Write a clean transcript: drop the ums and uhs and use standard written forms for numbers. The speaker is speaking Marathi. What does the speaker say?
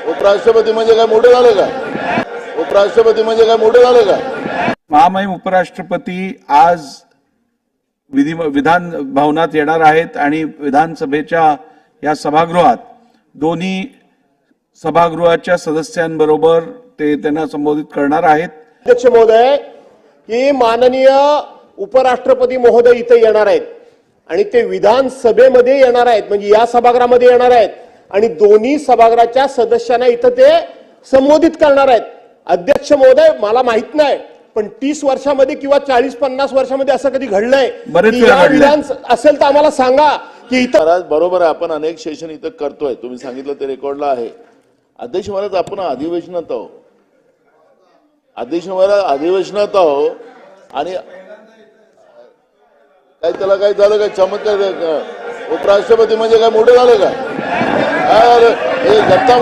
उपराष्ट्रपती म्हणजे काय मोठं झालं का? उपराष्ट्रपती म्हणजे काय मोठं झालं का? महामहिम उपराष्ट्रपती आज विधान भवनात येणार आहेत आणि विधानसभेच्या या सभागृहात दोन्ही सभागृहाच्या सदस्यांबरोबर ते त्यांना संबोधित करणार आहेत. अध्यक्ष महोदय, की माननीय उपराष्ट्रपती महोदय इथे येणार आहेत आणि ते विधानसभेमध्ये येणार आहेत, म्हणजे या सभागृहामध्ये येणार आहेत आणि दोन्ही सभागृहाच्या सदस्यांना इथं ते संबोधित करणार आहेत. अध्यक्ष महोदय, मला माहित नाही पण 30 वर्षामध्ये किंवा 40-50 वर्षामध्ये असं कधी घडलंय की या विधान असेल तर आम्हाला सांगा की इथं. महाराज बरोबर आहे, आपण अनेक सेशन इथं करतोय, तुम्ही सांगितलं ते रेकॉर्डला आहे. अध्यक्ष महाराज, आपण अधिवेशनात आहो, अध्यक्ष महाराज अधिवेशनात आहो आणि काय त्याला काय झालं काय चमत्कार? उपराष्ट्रपती म्हणजे काय मोठं झालं का? हे गप्पा